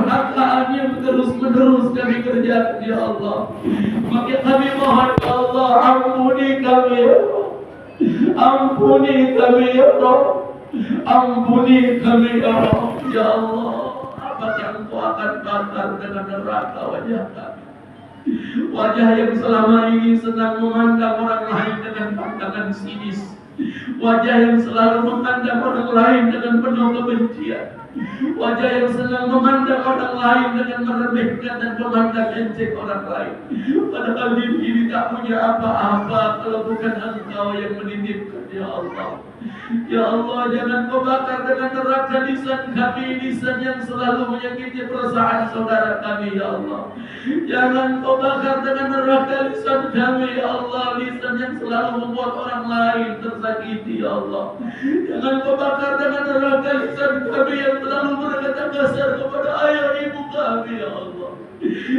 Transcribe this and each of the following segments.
kedurhakaan yang terus-menerus kami kerjakan ya Allah. Maka kami mohon ya Allah, ampuni kami ya Allah. Ampuni kami ya Allah. Ampuni kami ya Allah. Ya Allah, apakah Engkau akan bakar dengan neraka wajah kami? Wajah yang selama ini senang memandang orang lain dengan pandangan sinis, wajah yang selalu memandang orang lain dengan penuh kebencian, wajah yang senang memandang orang lain dengan meremehkan dan memandang enteng orang lain. Padahal diri ini tak punya apa-apa kalau bukan Engkau yang menitipkan ya Allah. Ya Allah, jangan Kau bakar dengan neraka lisan kami, lisan yang selalu menyakiti perasaan saudara kami ya Allah. Jangan Kau bakar dengan neraka lisan kami ya Allah, lisan yang selalu membuat orang lain tersakiti ya Allah. Jangan Kau bakar dengan neraka lisan kami yang selalu berkata kasar kepada ayah ibu kami ya Allah.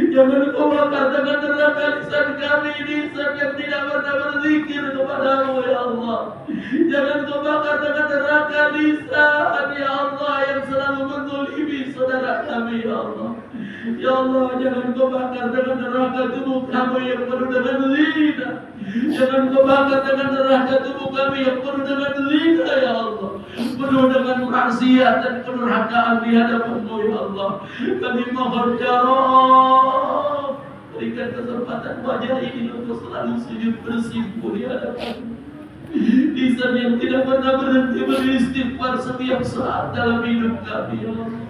Jangan Kau bakar dengan neraka lisan kami, lisan yang tidak pernah berzikir kepadamu ya Allah. Jangan Kau bakar dengan neraka lisan ya Allah yang selalu menzalimi saudara kami ya Allah. Ya Allah, jangan Kau bakar dengan neraka tubuh kami yang penuh dengan zina. Jangan Kau bakar dengan neraka tubuh kami yang penuh dengan zina ya Allah, penuh dengan maksiat dan kedurhakaan di hadapan-Mu ya Allah. Kami mohon ya Rabb, berikan kesempatan wajah ini untuk selalu sujud bersimpuh di hadapan-Mu. Lisan yang tidak pernah berhenti beristighfar setiap saat dalam hidup kami ya Allah.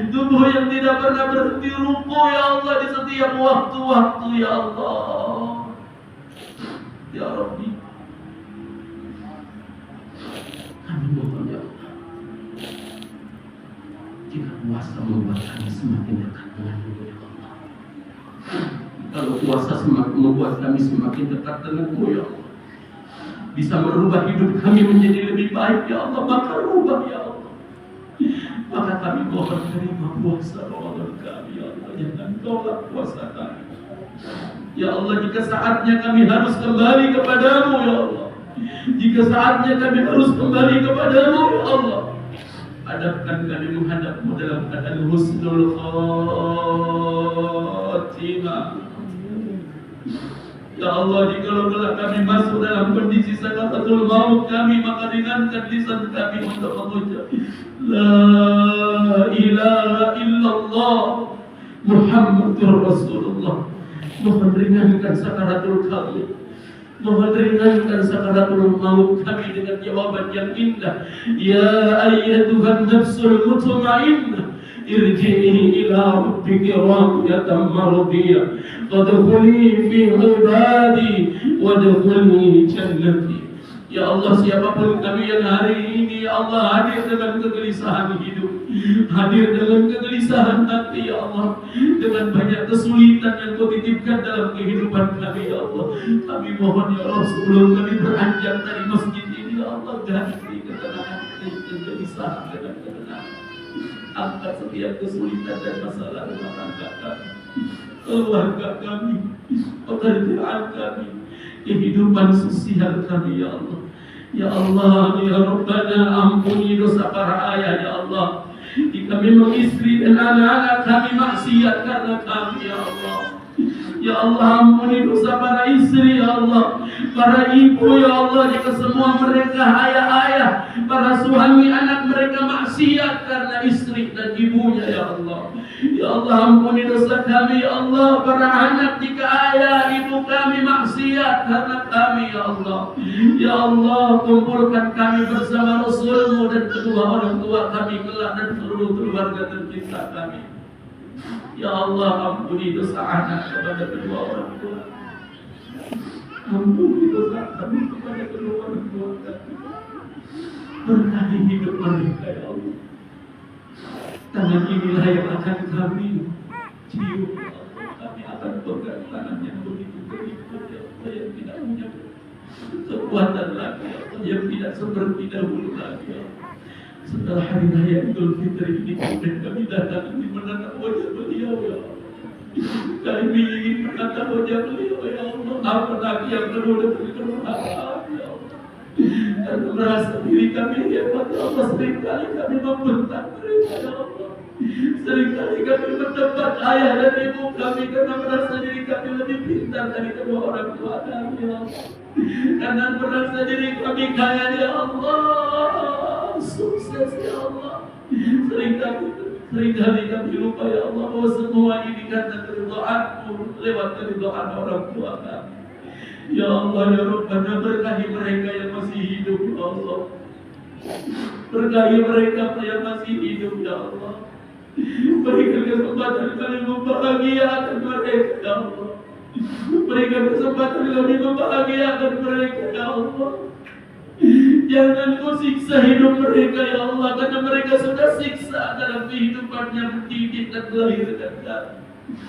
Tubuh yang tidak pernah berhenti ruku ya Allah di setiap waktu-waktu ya Allah. Ya Rabbi, kami mohon ya Allah, jika puasa membuat kami semakin dekat dengan-Mu ya Allah, kalau puasa semakin membuat kami semakin dekat dengan-Mu ya Allah, bisa merubah hidup kami menjadi lebih baik ya Allah, maka rubah ya Allah. Maka kami mohon terima puasa Ramadan kami ya Allah, jangan tolak puasa kami ya Allah. Jika saatnya kami harus kembali kepadamu ya Allah, jika saatnya kami harus kembali kepadamu ya Allah, hadapkan kami menghadapmu dalam keadaan husnul khatimah ya Allah. Jikalau kami masuk dalam kondisi sakaratul maut kami, maka ringankan lisan kami untuk mengucap La ilaha illallah Muhammadur Rasulullah. Mohon ringankan sakaratul kami, mohon ringankan sakaratul maut kami dengan jawaban yang indah. Ya ayyatuhan nafsul mutmainnah, irji'i ila rabbiki radiyatan mardiyah, wadkhuli fi ibadi wadkhuli jannati. Ya Allah, siapapun kami yang hari ini ya Allah hadir dengan kegelisahan hidup, hadir dengan kegelisahan hati ya Allah, dengan banyak kesulitan yang Kau titipkan dalam kehidupan kami ya Allah, kami mohon ya Allah, sebelum kami beranjak dari masjid ini ya Allah, ganti ketenangan kegelisahan dengan ketenangan. Angkat setiap kesulitan dan masalah rumah tangga kami, keluarga kami, pekerjaan kami, kehidupan sosial kami ya Allah. Ya Allah, ya Rabbana, ampuni dosa para ayah ya Allah. Jika memang istri dan anak-anak kami maksiat karena kami ya Allah, ya Allah, ampuni dosa para istri ya Allah, para ibu ya Allah, jika semua mereka ayah-ayah, para suami anak mereka maksiat karena istri dan ibunya ya Allah. Ya Allah, ampuni dosa kami ya Allah, para anak jika ayah ibu kami maksiat karena kami ya Allah. Ya Allah, kumpulkan kami bersama Rasul-Mu dan kedua orang tua kami kelak dan seluruh keluarga tercinta kami. Ya Allah, ampuni dosa anak kepada kedua orang tua, ampuni dosa kami kepada kedua orang tua kami. Berkahi hidup mereka ya Allah. Tangan inilah yang akan kami cium ya Allah. Kami akan pegang tangan yang begitu berikut ya Allah, yang tidak punya kekuatan lagi ya Allah, yang tidak seperti dahulu lagi ya Allah. Setelah hari raya Idul Fitri ini kami datang ingin menatap wajah beliau ya Allah. Kami ingin menatap wajah beliau ya Allah. Apa lagi yang penuh dengan kedurhakaan ya Allah. Dan merasa diri kami hebat ya Allah, seringkali kami membentak mereka ya Allah. Seringkali kami berdebat ayah dan ibu kami karena merasa diri kami lebih pintar dari kedua orang tua kami, ya Allah. Karena merasa diri kami kaya, ya Allah, sukses, ya Allah. Seringkali kami lupa, ya Allah, bahwa semua ini karena keridhaan-Mu lewat keridhaan orang tua kami. Ya Allah, ya Rabbana, berkahi mereka yang masih hidup, ya Allah. Berkahi mereka yang masih hidup, ya Allah. Berikan kesempatan kami membahagiakan mereka, ya Allah. Berikan kesempatan kami membahagiakan mereka, ya Allah. Jangan Kau siksa hidup mereka, ya Allah, karena mereka sudah siksa dalam kehidupannya mendidik dan melahirkan kami,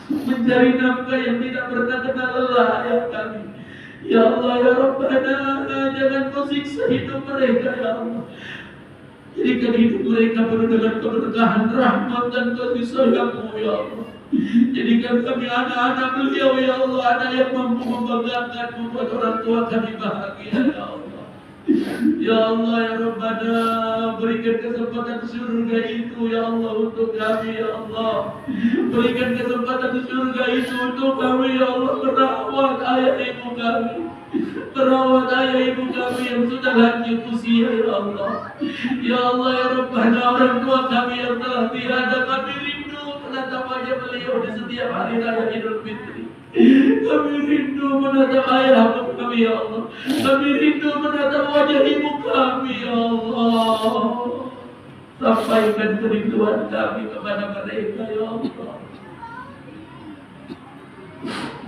mencari nafkah yang tidak pernah kenal lelah, ya kami. Ya Allah, ya Rabbana, jangan Kau siksa hidup mereka, ya Allah. Jadikan hidup mereka penuh dengan keberkahan, rahmat dan kasih sayang-Mu, ya Allah. Jadikan kami anak-anak beliau, ya Allah, anak yang mampu membanggakan, membuat orang tua kami bahagia, ya Allah. Ya Allah, ya Rabbana, berikan kesempatan surga itu, ya Allah, untuk kami, ya Allah. Berikan kesempatan surga itu untuk kami, ya Allah, merawat ayah ibu kami, merawat ayah ibu kami yang sudah lanjut usia, ya Allah. Ya Allah, ya Rabbana, orang tua kami yang telah tiada, kami rindu menatap wajah beliau di setiap hari raya Idul Fitri. Kami rindu menatap ayah kami, ya Allah. Kami rindu menatap wajah ibu kami, ya Allah. Sampaikan kerinduan kami kepada mereka, ya Allah.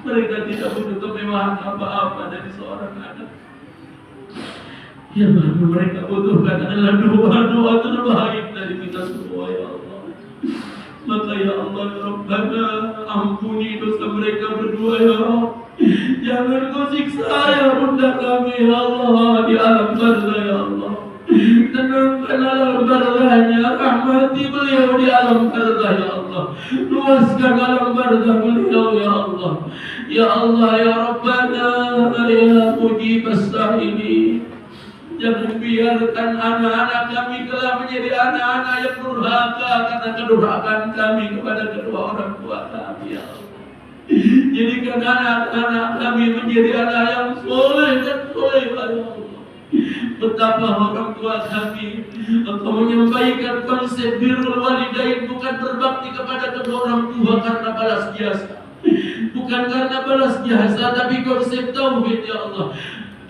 Mereka tidak butuh kemewahan apa-apa dari seorang anak. Yang mereka butuhkan adalah doa-doa terbaik dari kita semua, ya Allah. Maka ya Allah, ya Rabbana, ampuni dosa mereka berdua, ya Allah. Jangan Kau siksa ayah bunda kami, ya Allah, di alam barzah, ya Allah. Tenangkan alam barzahnya, rahmati beliau di alam barzah, ya Allah. Luaskan alam barzah beliau, ya Allah. Ya Allah, ya Rabbana, ya mujibas sa'ili. Jangan biarkan anak-anak kami kelak menjadi anak-anak yang durhaka karena kedurhakaan kami kepada kedua orang tua kami, ya Allah. Jadikan anak-anak kami menjadi anak yang soleh dan soleh, ya Allah. Betapa orang tua kami Engkau menyampaikan konsep birrul walidain, bukan berbakti kepada kedua orang tua karena balas jasa, bukan karena balas jasa, tapi konsep tauhid, ya Allah.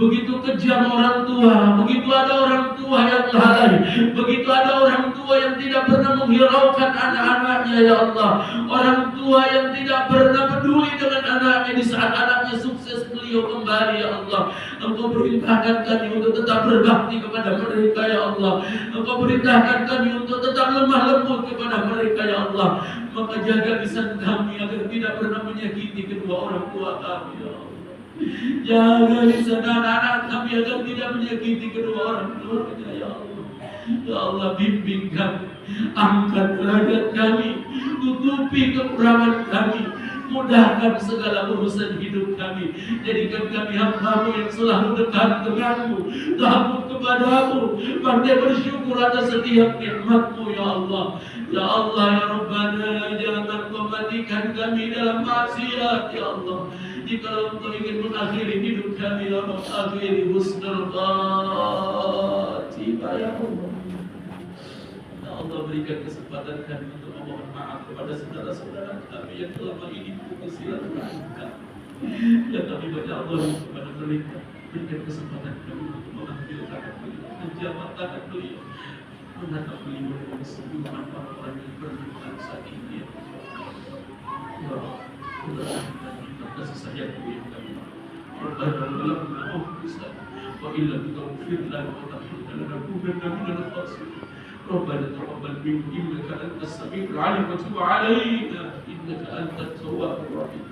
Begitu kejam orang tua, begitu ada orang tua yang lalai, begitu ada orang tua yang tidak pernah menghiraukan anak-anaknya, ya Allah. Orang tua yang tidak pernah peduli dengan anaknya di saat anaknya sukses beliau kembali, ya Allah. Engkau perintahkan kami untuk tetap berbakti kepada mereka, ya Allah. Engkau perintahkan kami untuk tetap lemah lembut kepada mereka, ya Allah. Maka jaga lisan kami agar tidak pernah menyakiti kedua orang tua kami, ya Allah. Jaga lisan anak-anak kami agar tidak menyakiti kedua orang tuanya, ya Allah. Ya Allah, bimbing kami, angkat derajat kami, tutupi kekurangan kami, mudahkan segala urusan hidup kami. Jadikan kami hamba-Mu yang selalu dekat denganmu, takut kepadamu, pandai bersyukur atas setiap nikmat-Mu, ya Allah. Ya Allah, ya Rabbana, jangan Kau matikan kami dalam maksiat, ya Allah. Jika Engkau ingin mengakhiri hidup kami, ya Allah, akhiri husnul khatimah, ya Allah. Ya Allah, berikan kesempatan kami untuk memohon maaf kepada saudara-saudara kami yang selama ini putus silaturahmi kami. Ya kami banyak Allah kepada mereka. Berikan kesempatan kami untuk mengambil tangan beliau, menjabat tangan beliau, menatap beliau dengan kesembuhan orang yang berluka saat ini. Ya Allah, kasih sayang yang kami. Rabbana dalam nama Kristus, wa illa taghfir lana wa tarhamna lanakunanna minal khasirin. Rabbana taqabbal minna innaka antas samiul alim wa tub alaina innaka antat tawwabur rahim.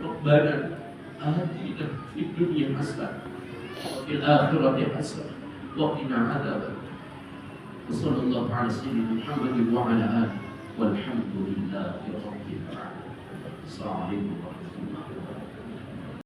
Rabbana atina fid dunya hasanah wa fil akhirati hasanah wa qina adzabannar. Sallallahu ala sayyidina Muhammadin wa ala alihi walhamdulillahi rabbil alamin. Assalamualaikum warahmatullahi wabarakatuh.